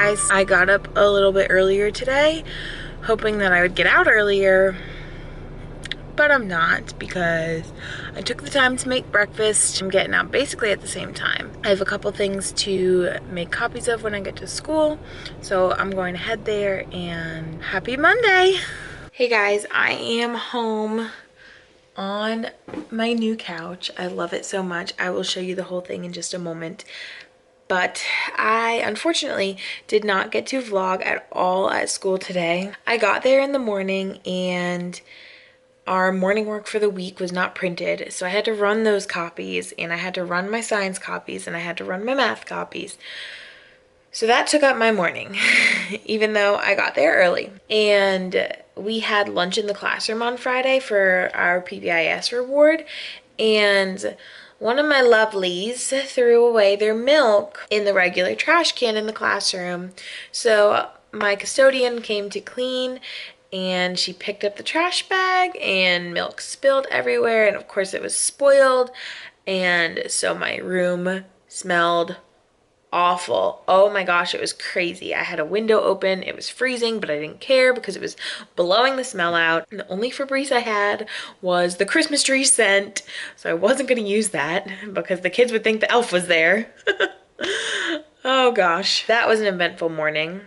guys, I got up a little bit earlier today, hoping that I would get out earlier, but I'm not because I took the time to make breakfast. I'm getting out basically at the same time. I have a couple things to make copies of when I get to school, so I'm going to head there, and happy Monday. Hey guys, I am home on my new couch. I love it so much. I will show you the whole thing in just a moment. But I unfortunately did not get to vlog at all at school today. I got there in the morning and our morning work for the week was not printed. So I had to run those copies, and I had to run my science copies, and I had to run my math copies. So that took up my morning, even though I got there early. And we had lunch in the classroom on Friday for our PBIS reward. And one of my lovelies threw away their milk in the regular trash can in the classroom. So my custodian came to clean, and she picked up the trash bag, and milk spilled everywhere. And of course it was spoiled. And so my room smelled awful. Oh my gosh, it was crazy. I had a window open. It was freezing, but I didn't care because it was blowing the smell out. And the only Febreze I had was the Christmas tree scent, so I wasn't going to use that because the kids would think the elf was there. Oh gosh, that was an eventful morning.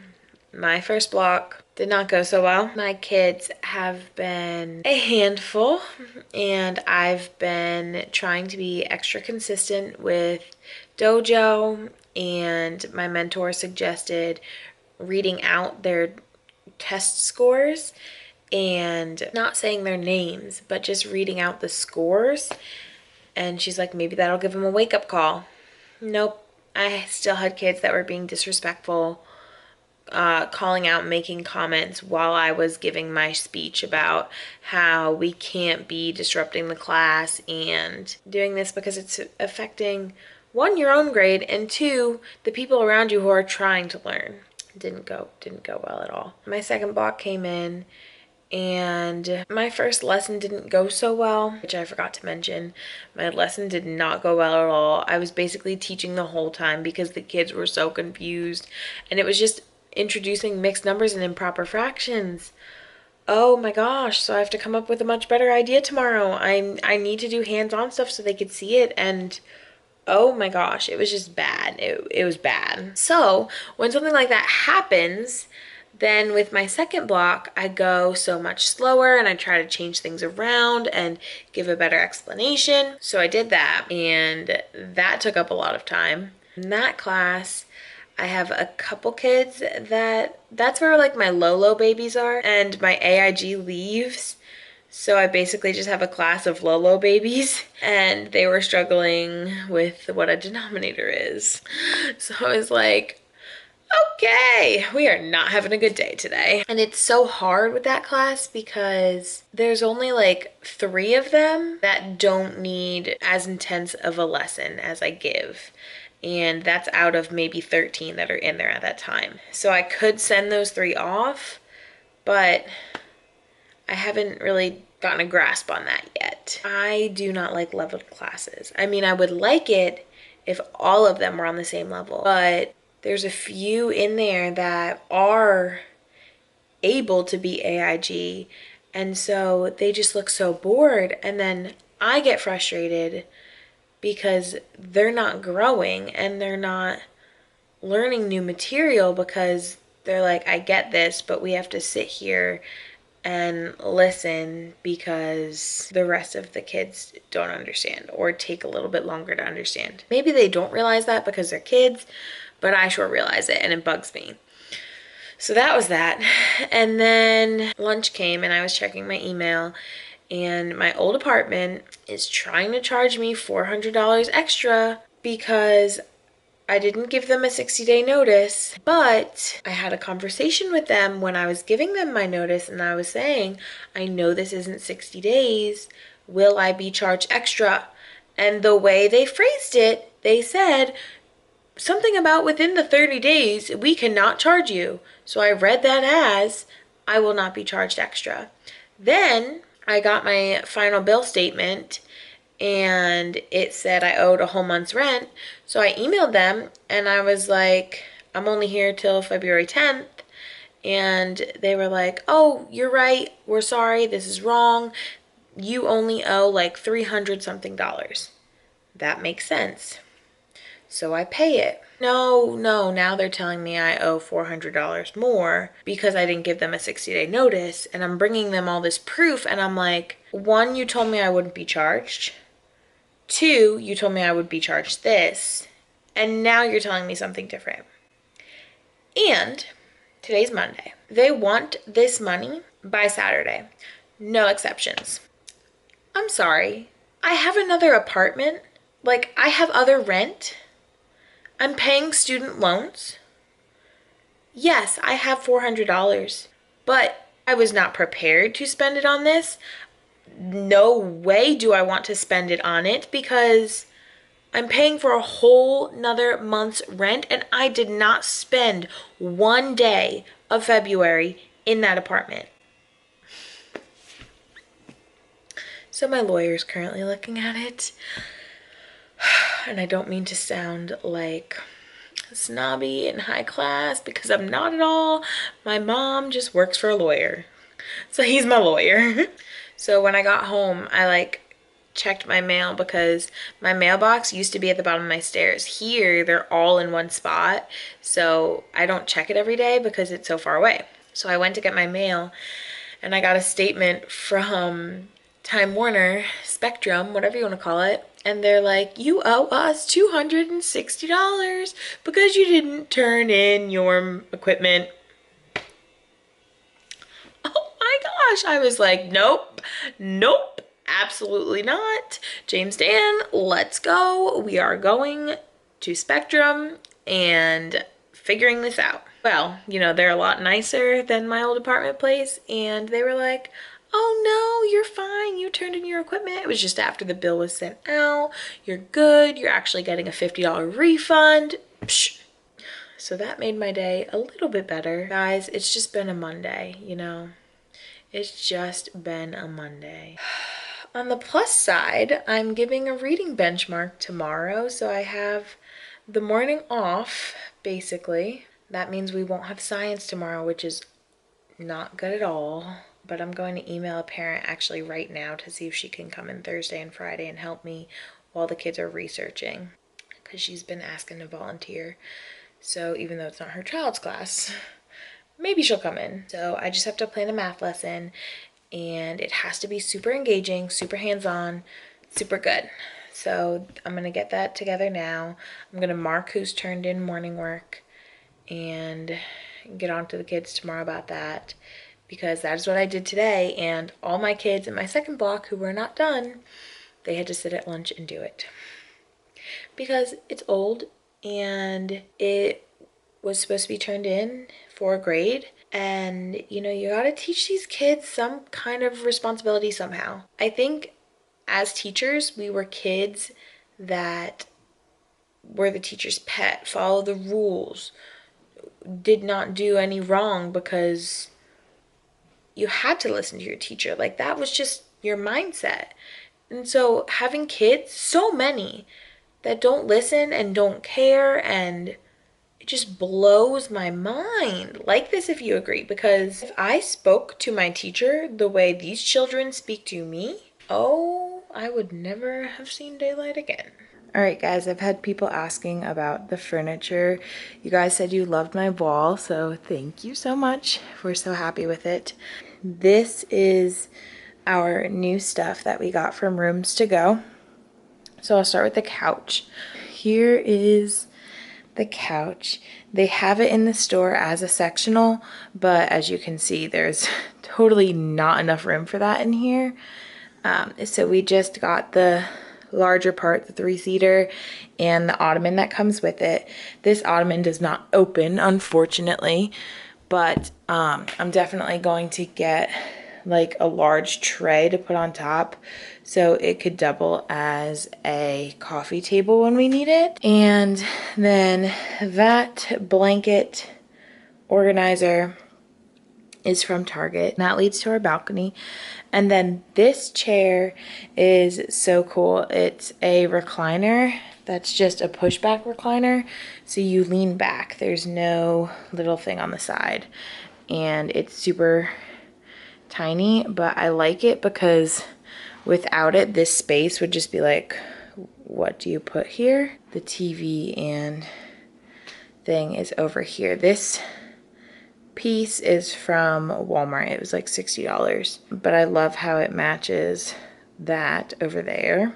My first block did not go so well. My kids have been a handful, and I've been trying to be extra consistent with dojo, and my mentor suggested reading out their test scores and not saying their names, but just reading out the scores. And she's like, maybe that'll give them a wake-up call. Nope. I still had kids that were being disrespectful, calling out, making comments while I was giving my speech about how we can't be disrupting the class and doing this because it's affecting, one, your own grade, and two, the people around you who are trying to learn. Didn't go well at all. My second block came in, and my first lesson didn't go so well, which I forgot to mention. My lesson did not go well at all. I was basically teaching the whole time because the kids were so confused, and it was just introducing mixed numbers and improper fractions. Oh my gosh, so I have to come up with a much better idea tomorrow. I need to do hands-on stuff so they could see it, and oh my gosh, it was just bad. It was bad. So when something like that happens, then with my second block, I go so much slower, and I try to change things around and give a better explanation. So I did that, and that took up a lot of time. In that class, I have a couple kids that's where like my Lolo babies are, and my AIG leaves. So I basically just have a class of Lolo babies, and they were struggling with what a denominator is. So I was like, okay, we are not having a good day today. And it's so hard with that class because there's only like 3 of them that don't need as intense of a lesson as I give. And that's out of maybe 13 that are in there at that time. So I could send those 3 off, but I haven't really gotten a grasp on that yet. I do not like leveled classes. I mean, I would like it if all of them were on the same level, but there's a few in there that are able to be AIG, and so they just look so bored, and then I get frustrated because they're not growing and they're not learning new material because they're like, I get this, but we have to sit here and listen because the rest of the kids don't understand or take a little bit longer to understand. Maybe they don't realize that because they're kids, but I sure realize it, and it bugs me. So that was that. And then lunch came, and I was checking my email, and my old apartment is trying to charge me $400 extra because I didn't give them a 60-day notice. But I had a conversation with them when I was giving them my notice, and I was saying, I know this isn't 60 days. Will I be charged extra? And the way they phrased it, they said something about within the 30 days, we cannot charge you. So I read that as, I will not be charged extra. Then I got my final bill statement, and it said I owed a whole month's rent. So I emailed them, and I was like, I'm only here till February 10th. And they were like, oh, you're right. We're sorry. This is wrong. You only owe like $300 something. That makes sense. So I pay it. No, now they're telling me I owe $400 more because I didn't give them a 60-day notice. And I'm bringing them all this proof. And I'm like, one, you told me I wouldn't be charged. Two, you told me I would be charged this. And now you're telling me something different. And today's Monday. They want this money by Saturday. No exceptions. I'm sorry. I have another apartment. Like, I have other rent. I'm paying student loans. Yes, I have $400, but I was not prepared to spend it on this. No way do I want to spend it on it because I'm paying for a whole nother month's rent, and I did not spend one day of February in that apartment. So my lawyer's currently looking at it. And I don't mean to sound like snobby and high class because I'm not at all. My mom just works for a lawyer. So he's my lawyer. So when I got home, I checked my mail because my mailbox used to be at the bottom of my stairs. Here, they're all in one spot. So I don't check it every day because it's so far away. So I went to get my mail and I got a statement from Time Warner, Spectrum, whatever you want to call it. And they're like, you owe us $260 because you didn't turn in your equipment. Oh my gosh. I was like, nope, absolutely not. James Dan, let's go. We are going to Spectrum and figuring this out. Well, they're a lot nicer than my old apartment place. And they were like, oh no, you're fine. You turned in your equipment. It was just after the bill was sent out. You're good. You're actually getting a $50 refund. Psh. So that made my day a little bit better. Guys, it's just been a Monday, It's just been a Monday. On the plus side, I'm giving a reading benchmark tomorrow. So I have the morning off, basically. That means we won't have science tomorrow, which is not good at all. But I'm going to email a parent actually right now to see if she can come in Thursday and Friday and help me while the kids are researching, because she's been asking to volunteer. So even though it's not her child's class, maybe she'll come in. So I just have to plan a math lesson, and it has to be super engaging, super hands-on, super good. So I'm going to get that together now. I'm going to mark who's turned in morning work and get on to the kids tomorrow about that, because that is what I did today. And all my kids in my second block who were not done, they had to sit at lunch and do it because it's old and it was supposed to be turned in for a grade. And you got to teach these kids some kind of responsibility somehow. I think as teachers, we were kids that were the teacher's pet, follow the rules, did not do any wrong because you had to listen to your teacher. Like, that was just your mindset. And so having kids, so many that don't listen and don't care, and it just blows my mind. Like this, if you agree, because if I spoke to my teacher the way these children speak to me, oh, I would never have seen daylight again. All right, guys, I've had people asking about the furniture. You guys said you loved my wall, so thank you so much. We're so happy with it. This is our new stuff that we got from Rooms To Go. So I'll start with the couch. Here is the couch. They have it in the store as a sectional, but as you can see, there's totally not enough room for that in here. So we just got the larger part, the 3-seater, and the ottoman that comes with it. This ottoman does not open, unfortunately, but I'm definitely going to get like a large tray to put on top so it could double as a coffee table when we need it. And then that blanket organizer is from Target. And that leads to our balcony. And then this chair is so cool. It's a recliner that's just a pushback recliner. So you lean back. There's no little thing on the side. And it's super tiny, but I like it because without it, this space would just be like, what do you put here? The TV and thing is over here. This piece is from Walmart. It was like $60, but I love how it matches that over there.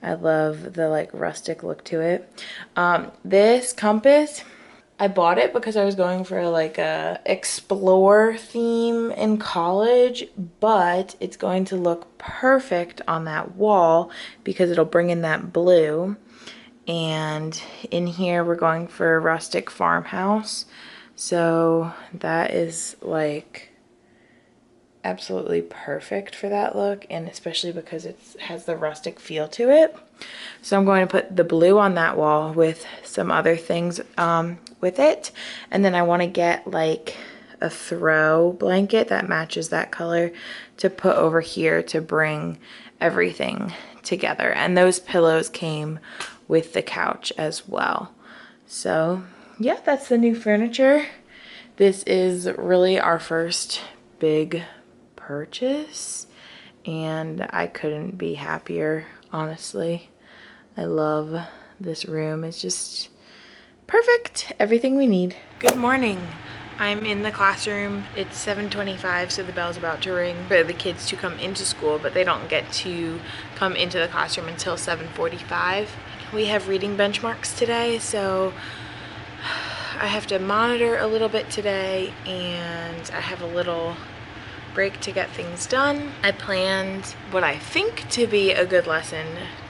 I love the like rustic look to it. This compass, I bought it because I was going for like a explore theme in college, but it's going to look perfect on that wall because it'll bring in that blue. And in here we're going for a rustic farmhouse. So that is like absolutely perfect for that look, and especially because it has the rustic feel to it. So I'm going to put the blue on that wall with some other things with it. And then I want to get like a throw blanket that matches that color to put over here to bring everything together. And those pillows came with the couch as well. So yeah, that's the new furniture. This is really our first big purchase, and I couldn't be happier, honestly. I love this room. It's just perfect. Everything we need. Good morning. I'm in the classroom. It's 7:25, so the bell's about to ring for the kids to come into school, but they don't get to come into the classroom until 7:45. We have reading benchmarks today, so I have to monitor a little bit today, and I have a little break to get things done. I planned what I think to be a good lesson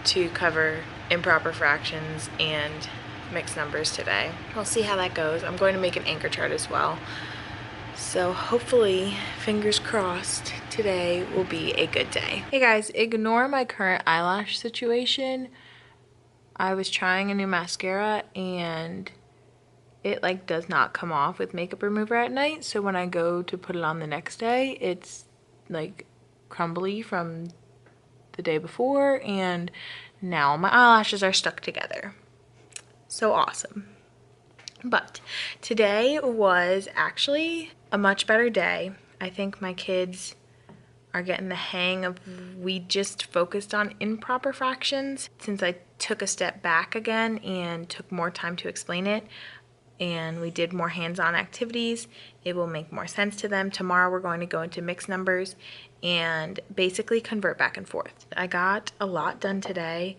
to cover improper fractions and mixed numbers today. We'll see how that goes. I'm going to make an anchor chart as well. So hopefully, fingers crossed, today will be a good day. Hey guys, ignore my current eyelash situation. I was trying a new mascara and it like does not come off with makeup remover at night. So when I go to put it on the next day, it's like crumbly from the day before, and now my eyelashes are stuck together. So awesome. But today was actually a much better day. I think my kids are getting the hang of, we just focused on improper fractions. Since I took a step back again and took more time to explain it, and we did more hands-on activities, it will make more sense to them. Tomorrow we're going to go into mixed numbers and basically convert back and forth. I got a lot done today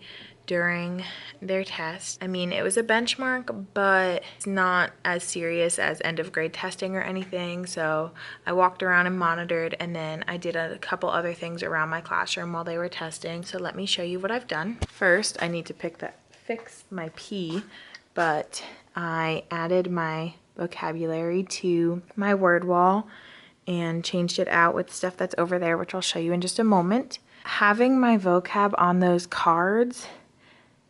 during their test. I mean, it was a benchmark, but it's not as serious as end of grade testing or anything. So I walked around and monitored, and then I did a couple other things around my classroom while they were testing. So let me show you what I've done. First, I need to fix my P, but I added my vocabulary to my word wall and changed it out with stuff that's over there, which I'll show you in just a moment. Having my vocab on those cards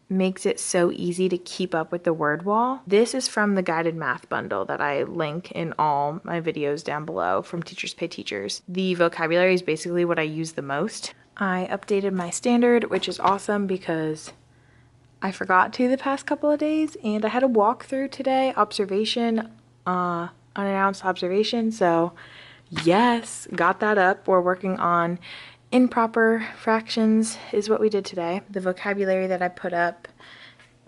makes it so easy to keep up with the word wall. This is from the guided math bundle that I link in all my videos down below from Teachers Pay Teachers. The vocabulary is basically what I use the most. I updated my standard, which is awesome because I forgot to the past couple of days, and I had a walkthrough today, unannounced observation, so yes, got that up. We're working on improper fractions is what we did today. The vocabulary that I put up,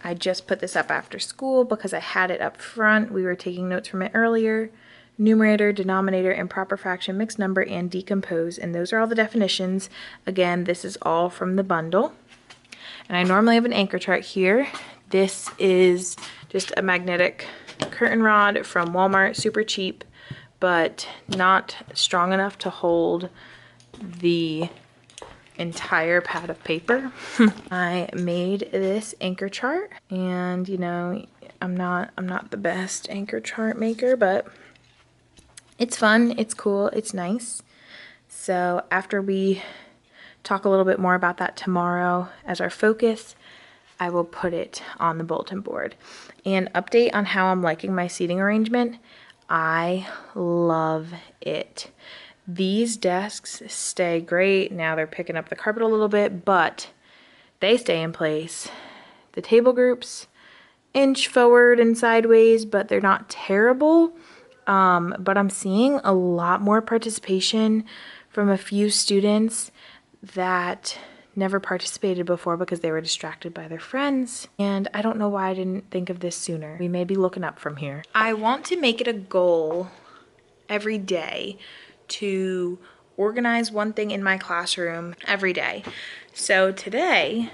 I just put this up after school because I had it up front. We were taking notes from it earlier. Numerator, denominator, improper fraction, mixed number, and decompose, and those are all the definitions. Again, this is all from the bundle. And I normally have an anchor chart here. This is just a magnetic curtain rod from Walmart, super cheap, but not strong enough to hold the entire pad of paper. I made this anchor chart, and you know, I'm not the best anchor chart maker, but it's fun, it's cool, it's nice. So after we talk a little bit more about that tomorrow as our focus, I will put it on the bulletin board. And update on how I'm liking my seating arrangement. I love it. These desks stay great. Now they're picking up the carpet a little bit, but they stay in place. The table groups inch forward and sideways, but they're not terrible. But I'm seeing a lot more participation from a few students that never participated before because they were distracted by their friends. And I don't know why I didn't think of this sooner. We may be looking up from here. I want to make it a goal every day to organize one thing in my classroom every day. So today,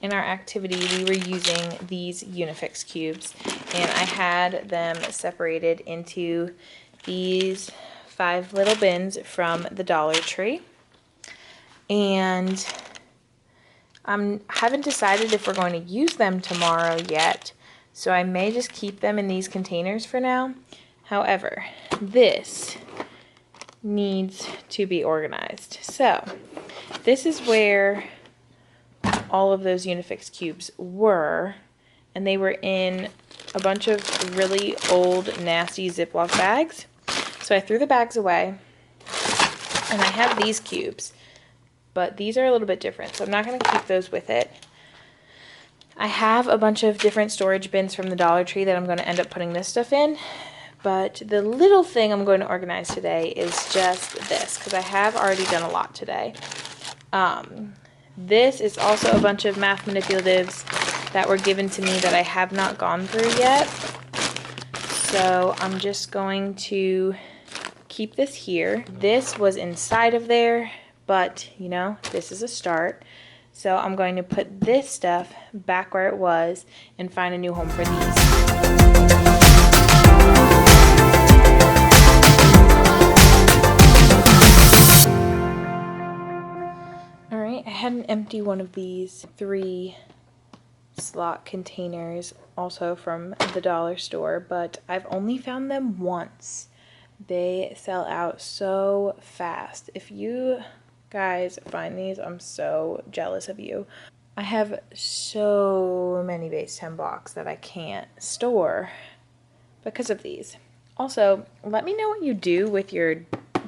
in our activity, we were using these Unifix cubes, and I had them separated into these 5 little bins from the Dollar Tree. And I haven't decided if we're going to use them tomorrow yet, so I may just keep them in these containers for now. However, this needs to be organized. So this is where all of those Unifix cubes were, and they were in a bunch of really old, nasty Ziploc bags. So I threw the bags away, and I have these cubes, but these are a little bit different, so I'm not going to keep those with it. I have a bunch of different storage bins from the Dollar Tree that I'm going to end up putting this stuff in, but the little thing I'm going to organize today is just this, because I have already done a lot today. This is also a bunch of math manipulatives that were given to me that I have not gone through yet. So I'm just going to keep this here. This was inside of there, but you know, this is a start. So I'm going to put this stuff back where it was and find a new home for these. I had an empty one of these 3 slot containers also from the dollar store, but I've only found them once. They sell out so fast. If you guys find these, I'm so jealous of you. I have so many base 10 blocks that I can't store because of these. Also, let me know what you do with your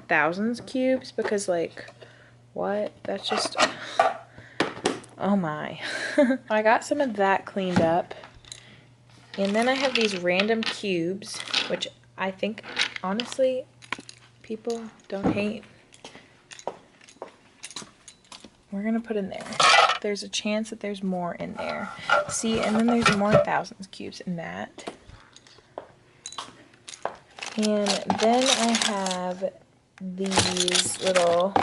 thousands cubes, because like, what? That's just, oh my. I got some of that cleaned up. And then I have these random cubes, which I think, honestly, people don't hate. We're going to put in there. There's a chance that there's more in there. See, and then there's more thousands cubes in that. And then I have these little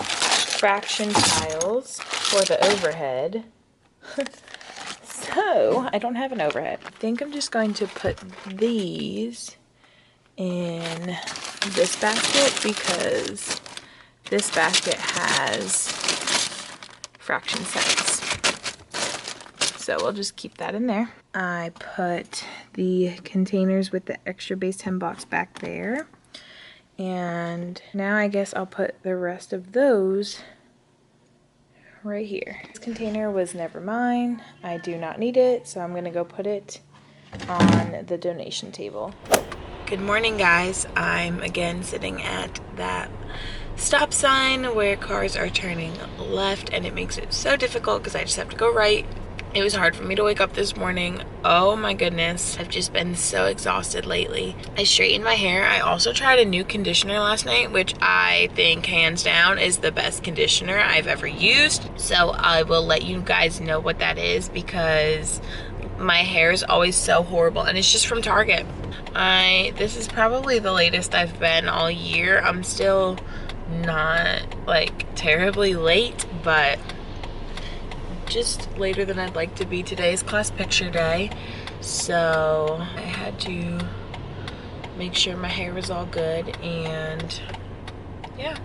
fraction tiles for the overhead. So, I don't have an overhead. I think I'm just going to put these in this basket because this basket has fraction sets. So we'll just keep that in there. I put the containers with the extra base 10 blocks back there. And now I guess I'll put the rest of those right here. This container was never mine. I do not need it, so I'm gonna go put it on the donation table. Good morning, guys. I'm again sitting at that stop sign where cars are turning left, and it makes it so difficult because I just have to go right. It was hard for me to wake up this morning. Oh my goodness. I've just been so exhausted lately. I straightened my hair. I also tried a new conditioner last night, which I think hands down is the best conditioner I've ever used. So I will let you guys know what that is because my hair is always so horrible, and it's just from Target. This is probably the latest I've been all year. I'm still not like terribly late, but just later than I'd like to be. Today's class picture day, so I had to make sure my hair was all good, and yeah,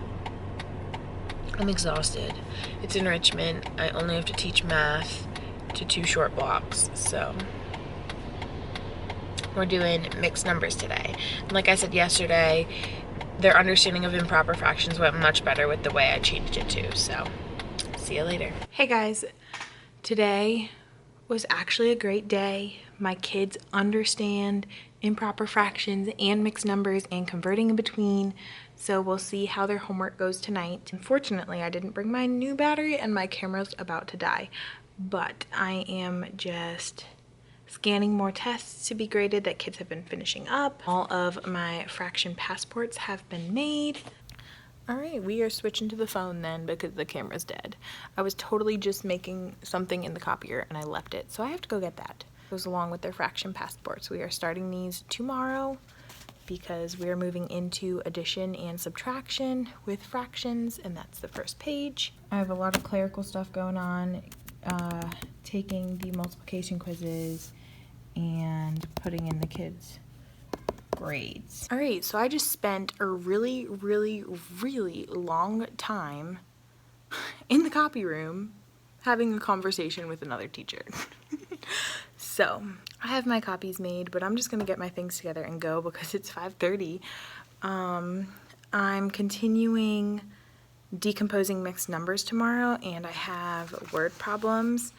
I'm exhausted. It's enrichment. I only have to teach math to 2 short blocks, so we're doing mixed numbers today. And like I said yesterday, their understanding of improper fractions went much better with the way I changed it too, so see you later. Hey guys, today was actually a great day. My kids understand improper fractions and mixed numbers and converting in between So we'll see how their homework goes tonight. Unfortunately, I didn't bring my new battery and my camera's about to die. But I am just scanning more tests to be graded that kids have been finishing up. All of my fraction passports have been made. All right, we are switching to the phone then because the camera's dead. I was totally just making something in the copier and I left it, so I have to go get that. It goes along with their fraction passports. We are starting these tomorrow because we are moving into addition and subtraction with fractions, and that's the first page. I have a lot of clerical stuff going on, taking the multiplication quizzes and putting in the kids' grades. All right, so I just spent a really long time in the copy room having a conversation with another teacher. So I have my copies made, but I'm just gonna get my things together and go because it's 5:30. I'm continuing decomposing mixed numbers tomorrow, and I have word problems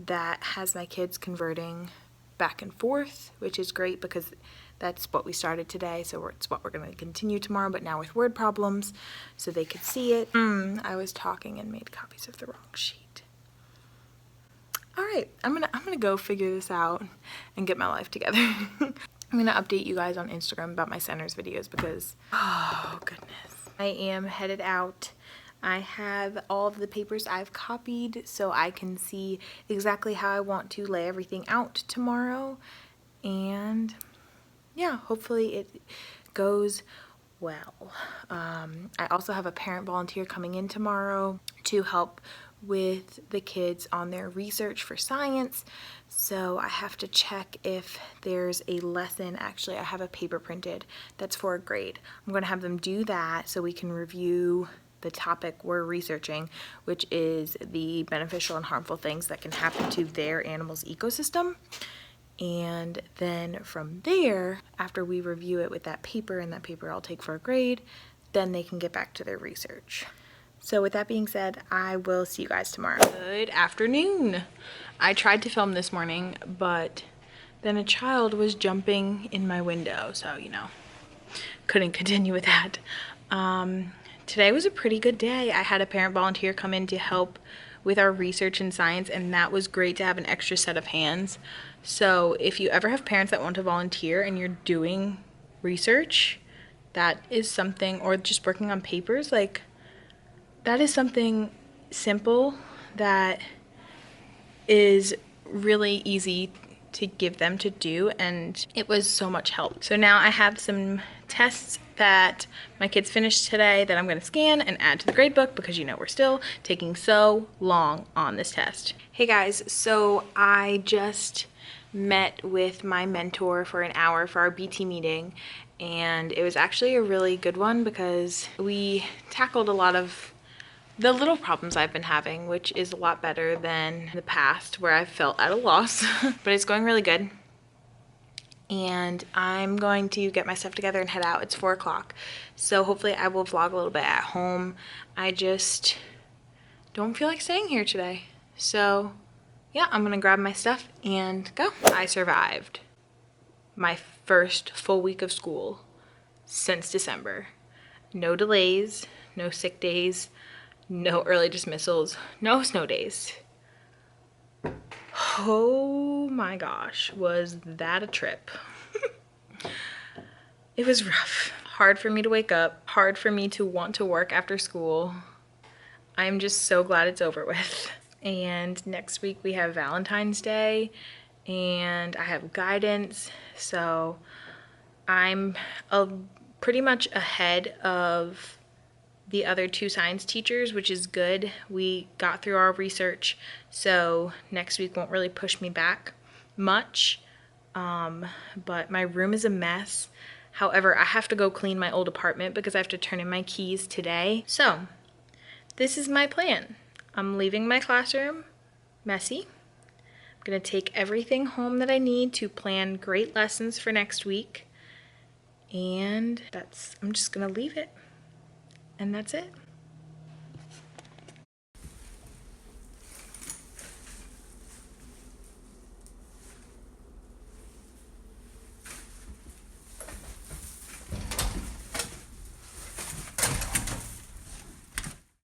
that has my kids converting back and forth, which is great because that's what we started today, so it's what we're going to continue tomorrow, but now with word problems, so they could see it. I was talking and made copies of the wrong sheet. All right, I'm gonna go figure this out and get my life together. I'm gonna update you guys on Instagram about my centers videos because, oh goodness. I am headed out. I have all of the papers I've copied so I can see exactly how I want to lay everything out tomorrow, and yeah, hopefully it goes well. I also have a parent volunteer coming in tomorrow to help with the kids on their research for science, so I have to check if there's a lesson. Actually, I have a paper printed that's for a grade. I'm going to have them do that so we can review the topic we're researching, which is the beneficial and harmful things that can happen to their animal's ecosystem. And then from there, after we review it with that paper, and that paper I'll take for a grade, then they can get back to their research. So with that being said, I will see you guys tomorrow. Good afternoon. I tried to film this morning, but then a child was jumping in my window, so you know, couldn't continue with that. Today was a pretty good day. I had a parent volunteer come in to help with our research in science, and that was great to have an extra set of hands. So if you ever have parents that want to volunteer and you're doing research, that is something, or just working on papers, like that is something simple that is really easy to give them to do, and it was so much help. So now I have some tests that my kids finished today that I'm going to scan and add to the grade book because you know we're still taking so long on this test. Hey guys, so I just met with my mentor for an hour for our BT meeting, and it was actually a really good one because we tackled a lot of the little problems I've been having, which is a lot better than the past where I felt at a loss, but it's going really good. And I'm going to get my stuff together and head out. It's 4 o'clock, so hopefully I will vlog a little bit at home. I just don't feel like staying here today. So yeah, I'm gonna grab my stuff and go. I survived my first full week of school since December. No delays, no sick days, no early dismissals, no snow days. Oh my gosh, was that a trip. It was rough. Hard for me to wake up, hard for me to want to work after school. I'm just so glad it's over with. And next week we have Valentine's Day and I have guidance, so I'm pretty much ahead of the other 2 science teachers, which is good. We got through our research, so next week won't really push me back much, but my room is a mess. However, I have to go clean my old apartment because I have to turn in my keys today. So this is my plan. I'm leaving my classroom messy. I'm gonna take everything home that I need to plan great lessons for next week, and I'm just gonna leave it. And that's it.